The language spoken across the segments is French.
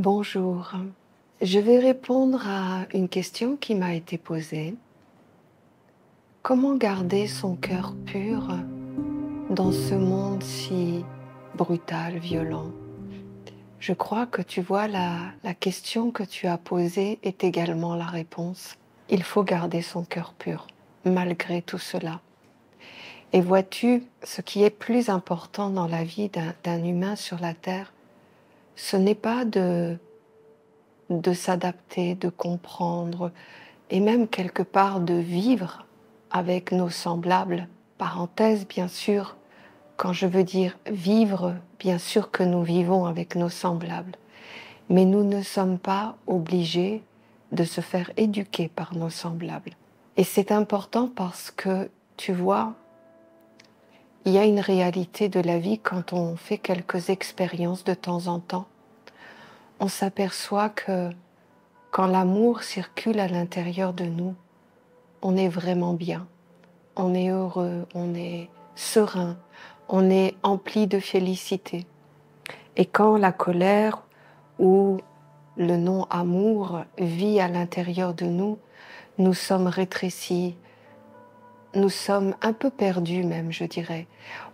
Bonjour. Je vais répondre à une question qui m'a été posée. Comment garder son cœur pur dans ce monde si brutal, violent? Je crois que tu vois, la question que tu as posée est également la réponse. Il faut garder son cœur pur, malgré tout cela. Et vois-tu, ce qui est plus important dans la vie d'un humain sur la terre, ce n'est pas de s'adapter, de comprendre, et même quelque part de vivre avec nos semblables. Parenthèse, bien sûr, quand je veux dire vivre, bien sûr que nous vivons avec nos semblables, mais nous ne sommes pas obligés de se faire éduquer par nos semblables. Et c'est important parce que, tu vois, il y a une réalité de la vie quand on fait quelques expériences de temps en temps. On s'aperçoit que quand l'amour circule à l'intérieur de nous, on est vraiment bien, on est heureux, on est serein, on est empli de félicité. Et quand la colère ou le non-amour vit à l'intérieur de nous, nous sommes rétrécis, nous sommes un peu perdus même, je dirais.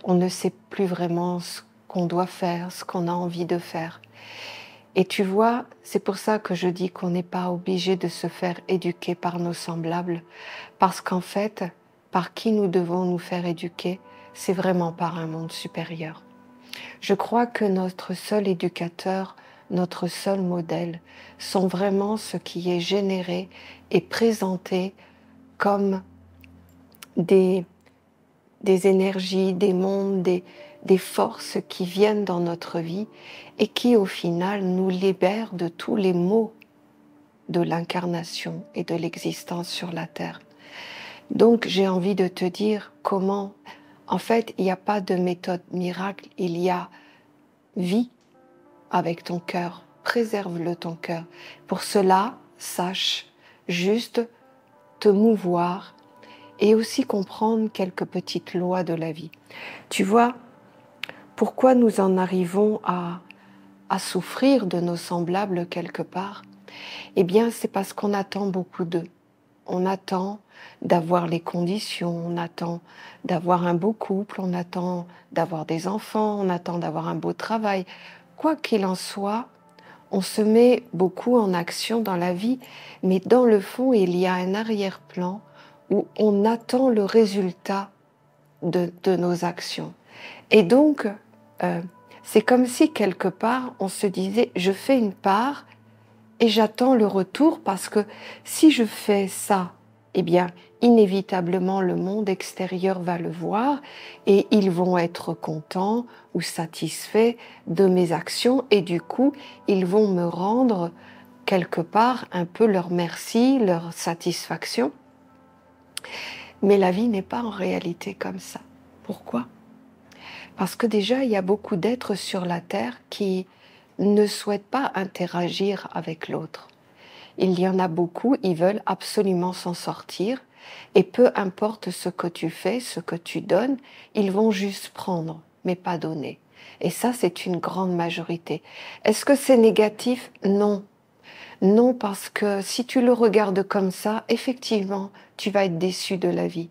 On ne sait plus vraiment ce qu'on doit faire, ce qu'on a envie de faire. Et tu vois, c'est pour ça que je dis qu'on n'est pas obligé de se faire éduquer par nos semblables, parce qu'en fait, par qui nous devons nous faire éduquer, c'est vraiment par un monde supérieur. Je crois que notre seul éducateur, notre seul modèle, sont vraiment ce qui est généré et présenté comme des énergies, des mondes, des forces qui viennent dans notre vie et qui au final nous libèrent de tous les maux de l'incarnation et de l'existence sur la Terre. Donc j'ai envie de te dire comment, en fait, il n'y a pas de méthode miracle, il y a vie avec ton cœur, préserve-le ton cœur. Pour cela, sache juste te mouvoir et aussi comprendre quelques petites lois de la vie. Tu vois, pourquoi nous en arrivons à souffrir de nos semblables quelque part? Eh bien, c'est parce qu'on attend beaucoup d'eux. On attend d'avoir les conditions, on attend d'avoir un beau couple, on attend d'avoir des enfants, on attend d'avoir un beau travail. Quoi qu'il en soit, on se met beaucoup en action dans la vie, mais dans le fond, il y a un arrière-plan où on attend le résultat de nos actions. Et donc, c'est comme si quelque part, on se disait, je fais une part et j'attends le retour parce que si je fais ça, eh bien, inévitablement, le monde extérieur va le voir et ils vont être contents ou satisfaits de mes actions et du coup, ils vont me rendre quelque part un peu leur merci, leur satisfaction. Mais la vie n'est pas en réalité comme ça. Pourquoi ? Parce que déjà, il y a beaucoup d'êtres sur la Terre qui ne souhaitent pas interagir avec l'autre. Il y en a beaucoup, ils veulent absolument s'en sortir et peu importe ce que tu fais, ce que tu donnes, ils vont juste prendre, mais pas donner. Et ça, c'est une grande majorité. Est-ce que c'est négatif ? Non. Non, parce que si tu le regardes comme ça, effectivement, tu vas être déçu de la vie.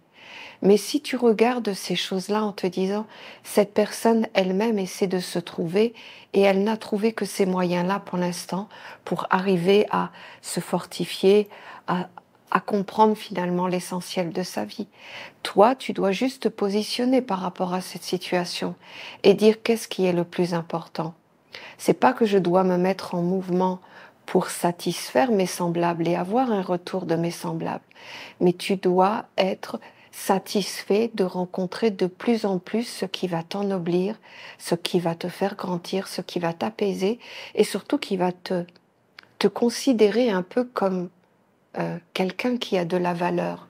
Mais si tu regardes ces choses-là en te disant, cette personne elle-même essaie de se trouver et elle n'a trouvé que ces moyens-là pour l'instant pour arriver à se fortifier, à comprendre finalement l'essentiel de sa vie. Toi, tu dois juste te positionner par rapport à cette situation et dire qu'est-ce qui est le plus important. C'est pas que je dois me mettre en mouvement pour satisfaire mes semblables et avoir un retour de mes semblables, mais tu dois être satisfait de rencontrer de plus en plus ce qui va t'ennoblir, ce qui va te faire grandir, ce qui va t'apaiser et surtout qui va te considérer un peu comme quelqu'un qui a de la valeur.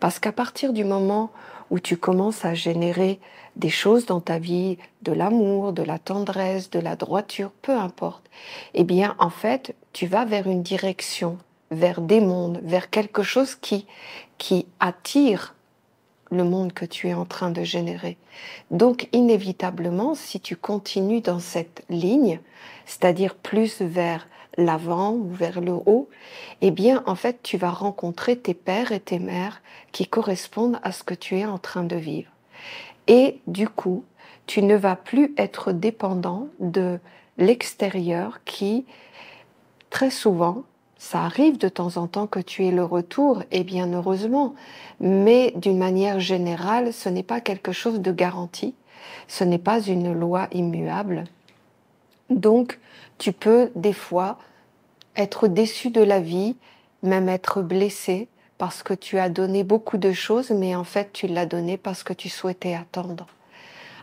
Parce qu'à partir du moment où tu commences à générer des choses dans ta vie, de l'amour, de la tendresse, de la droiture, peu importe, eh bien en fait, tu vas vers une direction, vers des mondes, vers quelque chose qui attire le monde que tu es en train de générer. Donc, inévitablement, si tu continues dans cette ligne, c'est-à-dire plus vers l'avant ou vers le haut, eh bien, en fait, tu vas rencontrer tes pères et tes mères qui correspondent à ce que tu es en train de vivre. Et du coup, tu ne vas plus être dépendant de l'extérieur qui, très souvent, ça arrive de temps en temps que tu aies le retour, et bien heureusement, mais d'une manière générale, ce n'est pas quelque chose de garanti, ce n'est pas une loi immuable. Donc, tu peux des fois être déçu de la vie, même être blessé parce que tu as donné beaucoup de choses, mais en fait, tu l'as donné parce que tu souhaitais attendre.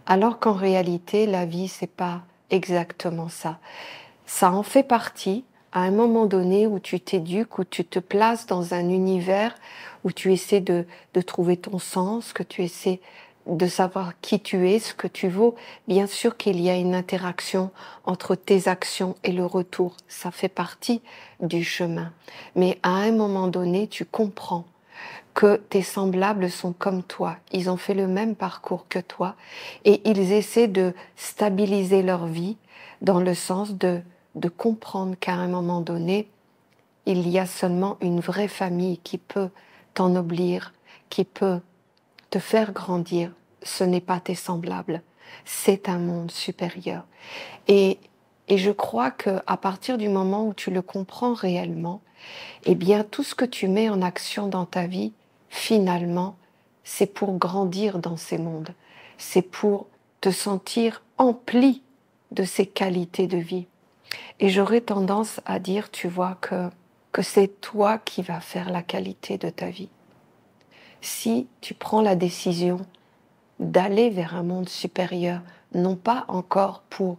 Alors qu'en réalité, la vie, c'est pas exactement ça. Ça en fait partie à un moment donné où tu t'éduques, où tu te places dans un univers où tu essaies de trouver ton sens, que tu essaies de savoir qui tu es, ce que tu vaux. Bien sûr qu'il y a une interaction entre tes actions et le retour. Ça fait partie du chemin. Mais à un moment donné, tu comprends que tes semblables sont comme toi, ils ont fait le même parcours que toi et ils essaient de stabiliser leur vie dans le sens de comprendre qu'à un moment donné, il y a seulement une vraie famille qui peut t'ennoblir, qui peut te faire grandir. Ce n'est pas tes semblables, c'est un monde supérieur. Et, et je crois qu'à partir du moment où tu le comprends réellement, eh bien tout ce que tu mets en action dans ta vie, finalement, c'est pour grandir dans ces mondes. C'est pour te sentir empli de ces qualités de vie. Et j'aurais tendance à dire, tu vois, que c'est toi qui vas faire la qualité de ta vie. Si tu prends la décision d'aller vers un monde supérieur, non pas encore pour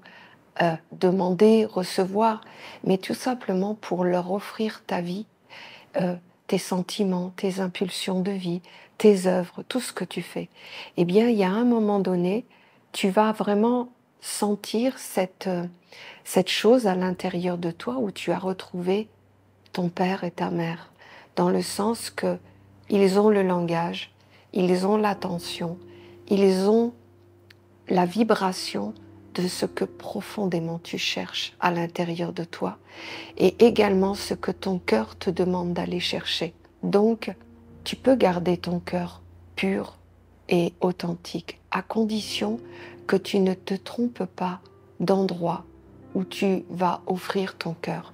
demander, recevoir, mais tout simplement pour leur offrir ta vie, tes sentiments, tes impulsions de vie, tes œuvres, tout ce que tu fais, eh bien, il y a un moment donné, tu vas vraiment sentir cette chose à l'intérieur de toi où tu as retrouvé ton père et ta mère, dans le sens que ils ont le langage, ils ont l'attention, ils ont la vibration de ce que profondément tu cherches à l'intérieur de toi et également ce que ton cœur te demande d'aller chercher. Donc, tu peux garder ton cœur pur et authentique à condition que tu ne te trompes pas d'endroit où tu vas offrir ton cœur.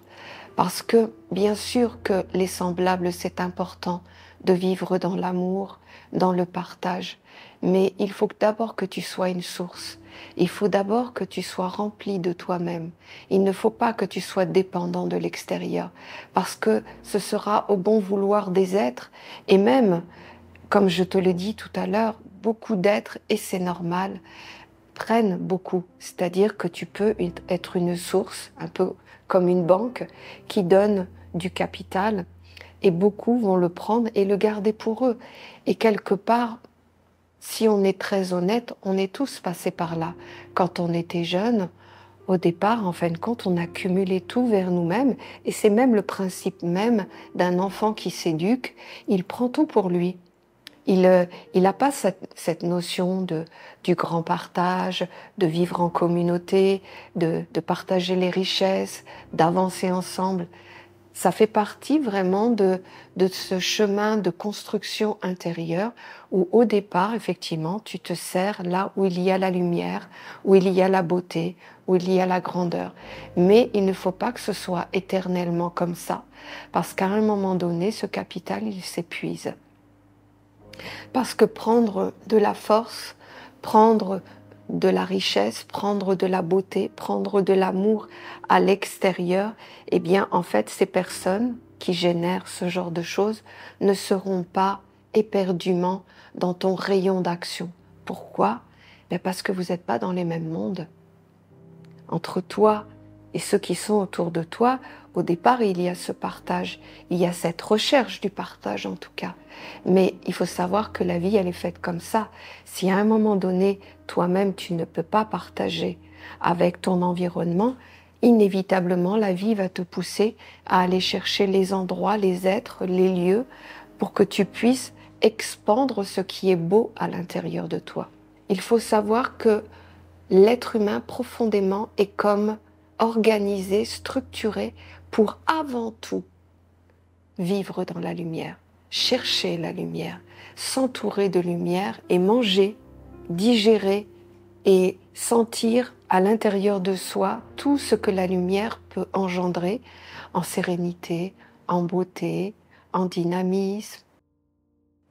Parce que, bien sûr que les semblables, c'est important de vivre dans l'amour, dans le partage, mais il faut d'abord que tu sois une source. Il faut d'abord que tu sois rempli de toi-même. Il ne faut pas que tu sois dépendant de l'extérieur, parce que ce sera au bon vouloir des êtres, et même, comme je te le dis tout à l'heure, beaucoup d'êtres, et c'est normal, prennent beaucoup. C'est-à-dire que tu peux être une source, un peu comme une banque, qui donne du capital, et beaucoup vont le prendre et le garder pour eux. Et quelque part, si on est très honnête, on est tous passés par là. Quand on était jeune, au départ, en fin de compte, on a cumulé tout vers nous-mêmes, et c'est même le principe même d'un enfant qui s'éduque, il prend tout pour lui. Il n'a pas cette notion du grand partage, de vivre en communauté, de partager les richesses, d'avancer ensemble. Ça fait partie vraiment de ce chemin de construction intérieure où au départ, effectivement, tu te sers là où il y a la lumière, où il y a la beauté, où il y a la grandeur. Mais il ne faut pas que ce soit éternellement comme ça, parce qu'à un moment donné, ce capital, il s'épuise. Parce que prendre de la force, prendre de la richesse, prendre de la beauté, prendre de l'amour à l'extérieur, eh bien, en fait, ces personnes qui génèrent ce genre de choses ne seront pas éperdument dans ton rayon d'action. Pourquoi? Parce que vous n'êtes pas dans les mêmes mondes. Entre toi et ceux qui sont autour de toi, au départ, il y a ce partage, il y a cette recherche du partage en tout cas. Mais il faut savoir que la vie, elle est faite comme ça. Si à un moment donné, toi-même, tu ne peux pas partager avec ton environnement, inévitablement, la vie va te pousser à aller chercher les endroits, les êtres, les lieux, pour que tu puisses expandre ce qui est beau à l'intérieur de toi. Il faut savoir que l'être humain profondément est comme organisé, structuré pour avant tout vivre dans la lumière, chercher la lumière, s'entourer de lumière et manger, digérer et sentir à l'intérieur de soi tout ce que la lumière peut engendrer en sérénité, en beauté, en dynamisme.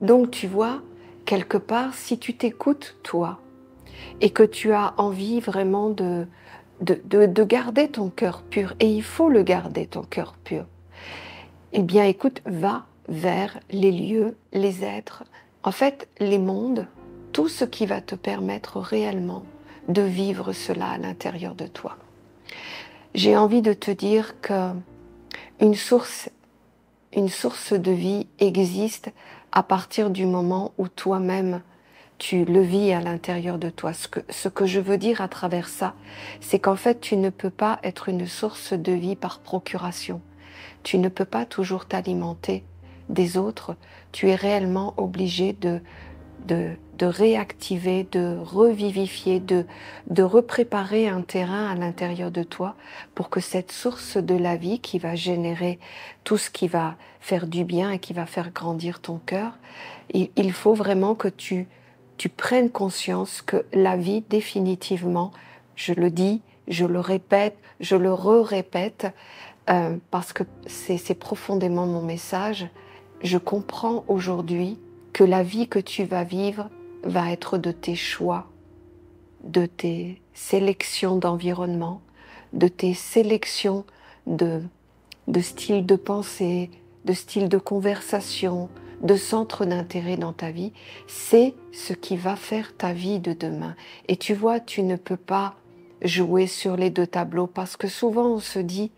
Donc tu vois, quelque part, si tu t'écoutes toi et que tu as envie vraiment de garder ton cœur pur, et il faut le garder ton cœur pur, eh bien écoute, va vers les lieux, les êtres, en fait les mondes, tout ce qui va te permettre réellement de vivre cela à l'intérieur de toi. J'ai envie de te dire que une source de vie existe à partir du moment où toi-même tu le vis à l'intérieur de toi. Ce que je veux dire à travers ça, c'est qu'en fait tu ne peux pas être une source de vie par procuration. Tu ne peux pas toujours t'alimenter des autres. Tu es réellement obligé de réactiver, de revivifier, de repréparer un terrain à l'intérieur de toi pour que cette source de la vie qui va générer tout ce qui va faire du bien et qui va faire grandir ton cœur, il faut vraiment que tu prennes conscience que la vie définitivement, je le dis, je le répète, je le répète, parce que c'est profondément mon message, je comprends aujourd'hui que la vie que tu vas vivre va être de tes choix, de tes sélections d'environnement, de tes sélections de style de pensée, de style de conversation, de centre d'intérêt dans ta vie. C'est ce qui va faire ta vie de demain. Et tu vois, tu ne peux pas jouer sur les deux tableaux parce que souvent on se dit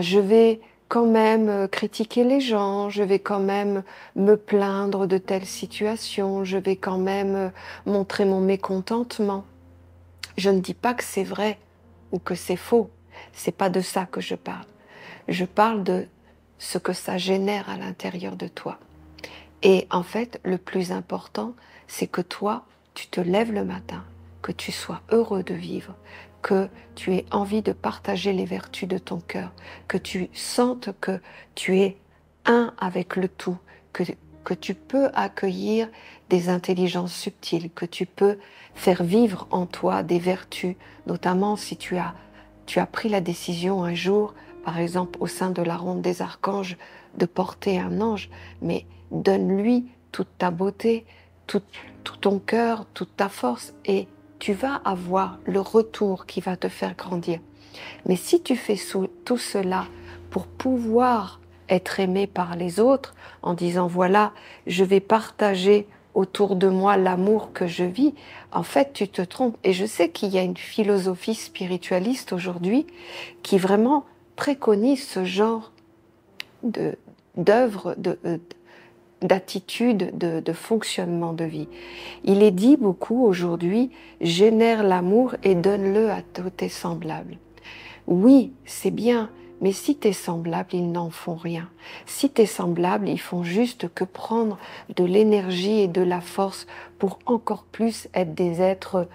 je vais quand même critiquer les gens, je vais quand même me plaindre de telle situation, je vais quand même montrer mon mécontentement. Je ne dis pas que c'est vrai ou que c'est faux, c'est pas de ça que je parle. Je parle de ce que ça génère à l'intérieur de toi. Et en fait, le plus important, c'est que toi, tu te lèves le matin, que tu sois heureux de vivre, que tu aies envie de partager les vertus de ton cœur, que tu sentes que tu es un avec le tout, que tu peux accueillir des intelligences subtiles, que tu peux faire vivre en toi des vertus, notamment si tu as pris la décision un jour, par exemple au sein de la ronde des archanges, de porter un ange, mais donne-lui toute ta beauté, tout ton cœur, toute ta force, et tu vas avoir le retour qui va te faire grandir. Mais si tu fais tout cela pour pouvoir être aimé par les autres, en disant voilà, je vais partager autour de moi l'amour que je vis, en fait tu te trompes. Et je sais qu'il y a une philosophie spiritualiste aujourd'hui qui vraiment préconise ce genre d'œuvre, d'attitude, de fonctionnement de vie. Il est dit beaucoup aujourd'hui, génère l'amour et donne-le à tous tes semblables. Oui, c'est bien, mais si tes semblables, ils n'en font rien. Si tes semblables, ils font juste que prendre de l'énergie et de la force pour encore plus être des êtres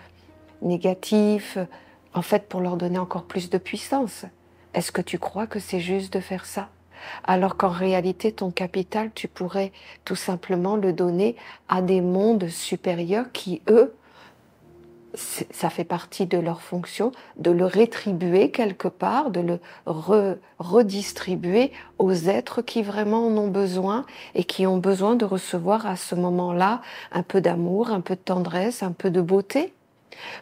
négatifs, en fait pour leur donner encore plus de puissance. Est-ce que tu crois que c'est juste de faire ça ? Alors qu'en réalité, ton capital, tu pourrais tout simplement le donner à des mondes supérieurs qui, eux, ça fait partie de leur fonction, de le rétribuer quelque part, de le redistribuer aux êtres qui vraiment en ont besoin et qui ont besoin de recevoir à ce moment-là un peu d'amour, un peu de tendresse, un peu de beauté.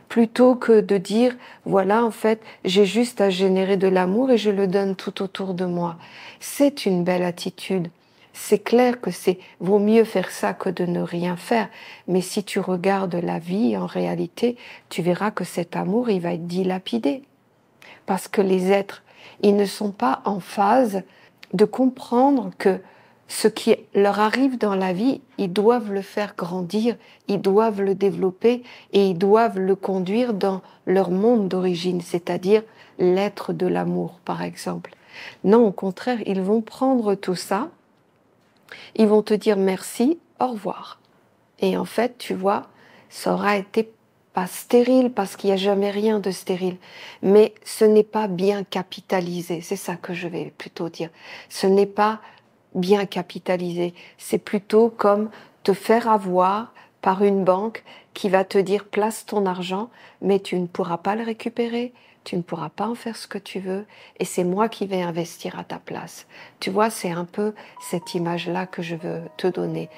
Plutôt que de dire, voilà, en fait, j'ai juste à générer de l'amour et je le donne tout autour de moi. C'est une belle attitude. C'est clair que vaut mieux faire ça que de ne rien faire. Mais si tu regardes la vie, en réalité, tu verras que cet amour, il va être dilapidé. Parce que les êtres, ils ne sont pas en phase de comprendre que ce qui leur arrive dans la vie, ils doivent le faire grandir, ils doivent le développer et ils doivent le conduire dans leur monde d'origine, c'est-à-dire l'être de l'amour, par exemple. Non, au contraire, ils vont prendre tout ça, ils vont te dire merci, au revoir. Et en fait, tu vois, ça aura été pas stérile parce qu'il n'y a jamais rien de stérile, mais ce n'est pas bien capitalisé, c'est ça que je vais plutôt dire. Ce n'est pas bien capitalisé, c'est plutôt comme te faire avoir par une banque qui va te dire place ton argent, mais tu ne pourras pas le récupérer, tu ne pourras pas en faire ce que tu veux, et c'est moi qui vais investir à ta place. Tu vois, c'est un peu cette image-là que je veux te donner.